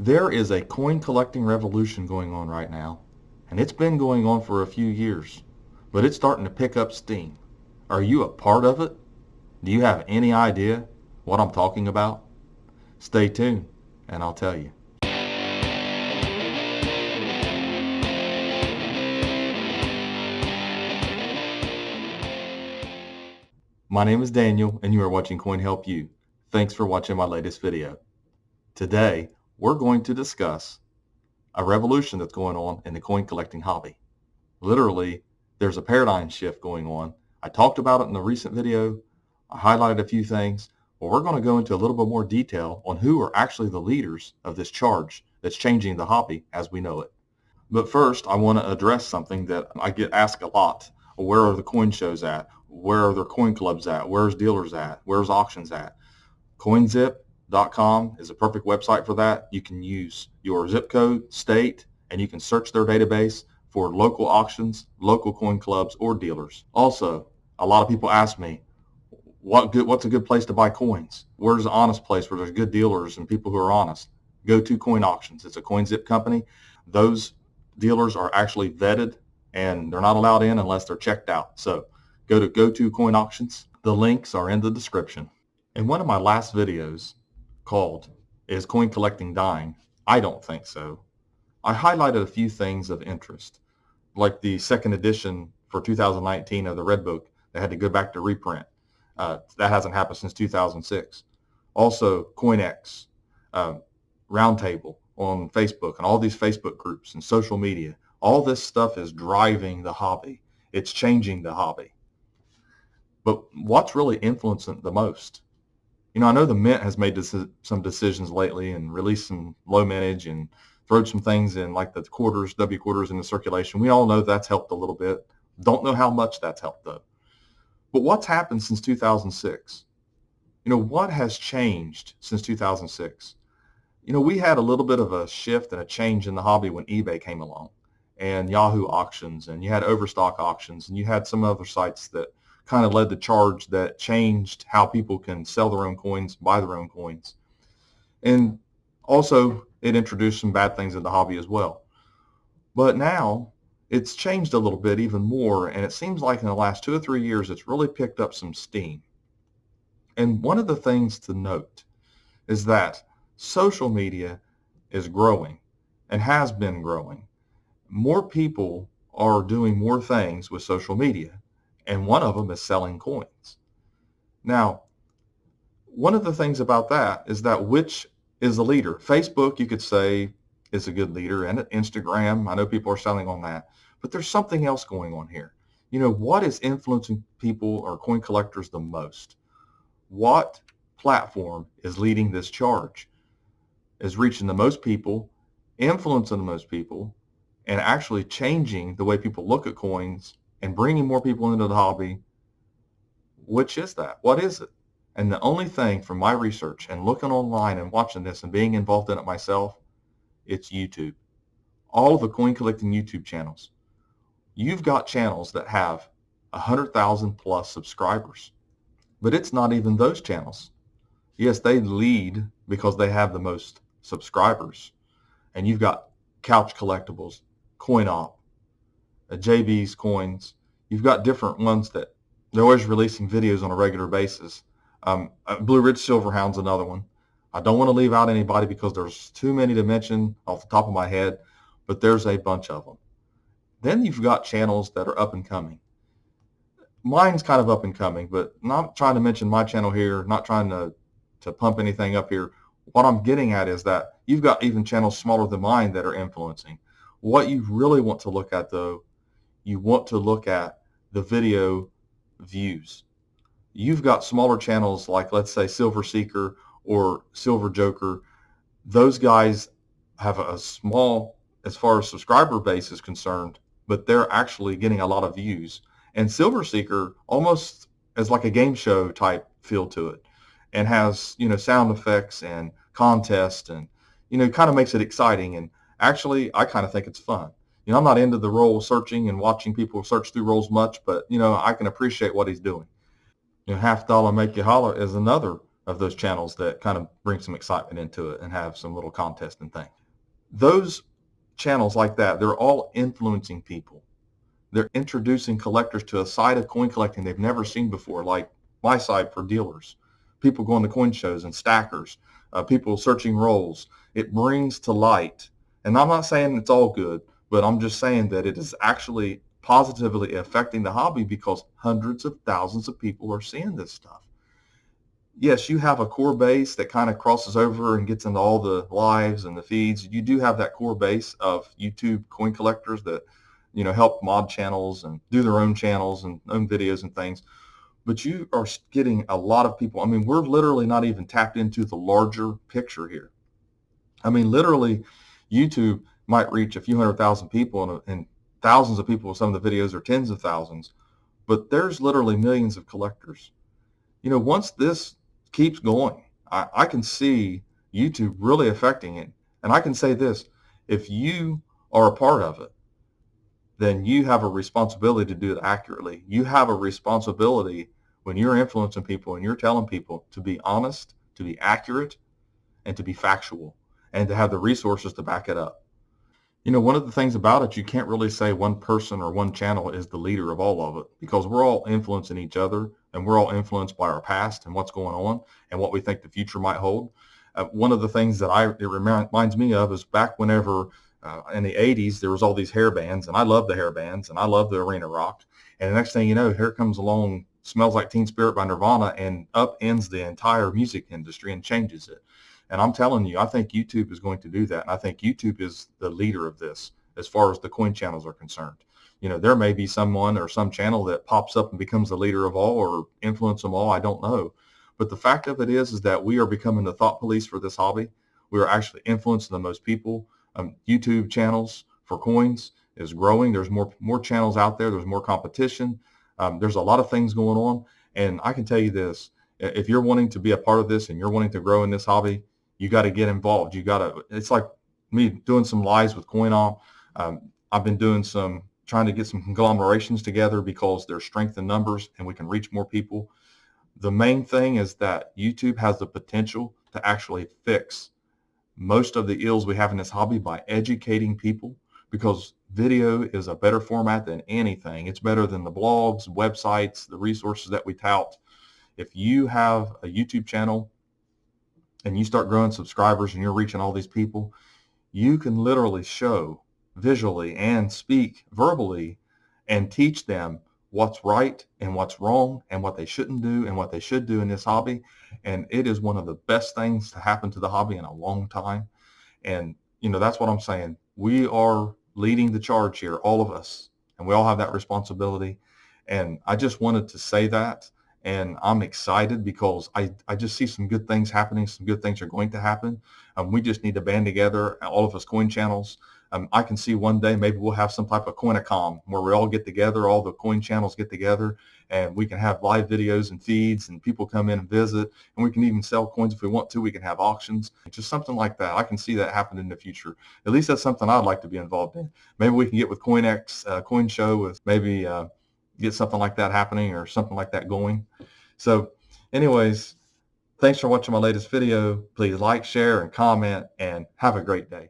There is a coin collecting revolution going on right now, and it's been going on for a few years, but it's starting to pick up steam. Are you a part of it? Do you have any idea what I'm talking about? Stay tuned, and I'll tell you. My name is Daniel, and you are watching Coin Help You. Thanks for watching my latest video. Today, we're going to discuss a revolution that's going on in the coin collecting hobby. Literally, there's a paradigm shift going on. I talked about it in the recent video. I highlighted a few things, but we're going to go into a little bit more detail on who are actually the leaders of this charge that's changing the hobby as we know it. But first, I want to address something that I get asked a lot. Where are the coin shows at? Where are the coin clubs at? Where's dealers at? Where's auctions at? CoinZip.com is a perfect website for that. You can use your zip code, state, and you can search their database for local auctions, local coin clubs, or dealers. Also, a lot of people ask me, what's a good place to buy coins? Where's an honest place where there's good dealers and people who are honest? Go to Coin Auctions. It's a CoinZip company. Those dealers are actually vetted and they're not allowed in unless they're checked out. So go to Coin Auctions. The links are in the description. In one of my last videos called Is Coin Collecting Dying? I don't think so. I highlighted a few things of interest, like the second edition for 2019 of the Red Book that had to go back to reprint. That hasn't happened since 2006. Also, CoinX, Roundtable on Facebook, and all these Facebook groups and social media. All this stuff is driving the hobby. It's changing the hobby. But what's really influencing the most? I know the Mint has made some decisions lately and released some low mintage and thrown some things in like the quarters, W quarters into circulation. We all know that's helped a little bit. Don't know how much that's helped though. But what's happened since 2006? What has changed since 2006? We had a little bit of a shift and a change in the hobby when eBay came along and Yahoo auctions, and you had Overstock auctions, and you had some other sites that kind of led the charge that changed how people can sell their own coins, buy their own coins. And also it introduced some bad things in the hobby as well. But now it's changed a little bit even more, and it seems like in the last 2 or 3 years it's really picked up some steam. And one of the things to note is that social media is growing and has been growing. More people are doing more things with social media, and one of them is selling coins. Now, one of the things about that is that which is the leader? Facebook, you could say, is a good leader, and Instagram, I know people are selling on that, but there's something else going on here. What is influencing people or coin collectors the most? What platform is leading this charge? Is reaching the most people, influencing the most people, and actually changing the way people look at coins and bringing more people into the hobby? Which is that? What is it? And the only thing from my research and looking online and watching this and being involved in it myself, it's YouTube. All of the coin collecting YouTube channels. You've got channels that have 100,000 plus subscribers, but it's not even those channels. Yes, they lead because they have the most subscribers. And you've got Couch Collectibles, CoinOp, JB's Coins. You've got different ones that they're always releasing videos on a regular basis. Blue Ridge Silverhound's another one. I don't want to leave out anybody because there's too many to mention off the top of my head, but there's a bunch of them. Then you've got channels that are up and coming. Mine's kind of up and coming, but not trying to mention my channel here, not trying to pump anything up here. What I'm getting at is that you've got even channels smaller than mine that are influencing. What you really want to look at, though, you want to look at the video views. You've got smaller channels like, let's say, Silver Seeker or Silver Joker. Those guys have a small, as far as subscriber base is concerned, but they're actually getting a lot of views. And Silver Seeker almost is like a game show type feel to it, and has, sound effects and contests, and, kind of makes it exciting. And actually, I kind of think it's fun. I'm not into the role searching and watching people search through roles much, but, I can appreciate what he's doing. Half dollar make you holler is another of those channels that kind of bring some excitement into it and have some little contest and thing. Those channels like that, they're all influencing people. They're introducing collectors to a side of coin collecting they've never seen before, like my side for dealers, people going to coin shows and stackers, people searching rolls. It brings to light, and I'm not saying it's all good, but I'm just saying that it is actually positively affecting the hobby because hundreds of thousands of people are seeing this stuff. Yes, you have a core base that kind of crosses over and gets into all the lives and the feeds. You do have that core base of YouTube coin collectors that, help mod channels and do their own channels and own videos and things. But you are getting a lot of people. I mean, we're literally not even tapped into the larger picture here. I mean, literally, YouTube might reach a few 100,000 people and thousands of people with some of the videos are tens of thousands, but there's literally millions of collectors. Once this keeps going, I can see YouTube really affecting it. And I can say this, if you are a part of it, then you have a responsibility to do it accurately. You have a responsibility when you're influencing people and you're telling people to be honest, to be accurate, and to be factual, and to have the resources to back it up. One of the things about it, you can't really say one person or one channel is the leader of all of it because we're all influencing each other and we're all influenced by our past and what's going on and what we think the future might hold. One of the things that it reminds me of is back whenever in the 80s, there was all these hair bands, and I love the hair bands and I love the arena rock. And the next thing you know, here comes along Smells Like Teen Spirit by Nirvana and upends the entire music industry and changes it. And I'm telling you, I think YouTube is going to do that. And I think YouTube is the leader of this as far as the coin channels are concerned. There may be someone or some channel that pops up and becomes the leader of all or influence them all. I don't know. But the fact of it is that we are becoming the thought police for this hobby. We are actually influencing the most people. YouTube channels for coins is growing. There's more channels out there. There's more competition. There's a lot of things going on. And I can tell you this, if you're wanting to be a part of this and you're wanting to grow in this hobby, you got to get involved. It's like me doing some lives with CoinOp. I've been trying to get some conglomerations together because there's strength in numbers and we can reach more people. The main thing is that YouTube has the potential to actually fix most of the ills we have in this hobby by educating people, because video is a better format than anything. It's better than the blogs, websites, the resources that we tout. If you have a YouTube channel and you start growing subscribers and you're reaching all these people, you can literally show visually and speak verbally and teach them what's right and what's wrong and what they shouldn't do and what they should do in this hobby. And it is one of the best things to happen to the hobby in a long time. And, that's what I'm saying. We are leading the charge here, all of us, and we all have that responsibility. And I just wanted to say that. And I'm excited because I just see some good things happening. Some good things are going to happen. We just need to band together, all of us coin channels. I can see one day maybe we'll have some type of Coinacom where we all get together, all the coin channels get together, and we can have live videos and feeds and people come in and visit, and we can even sell coins if we want to. We can have auctions, just something like that. I can see that happening in the future. At least that's something I'd like to be involved in. Maybe we can get with CoinX, Coin Show, with maybe get something like that happening or something like that going. So anyways, thanks for watching my latest video. Please like, share, and comment, and have a great day.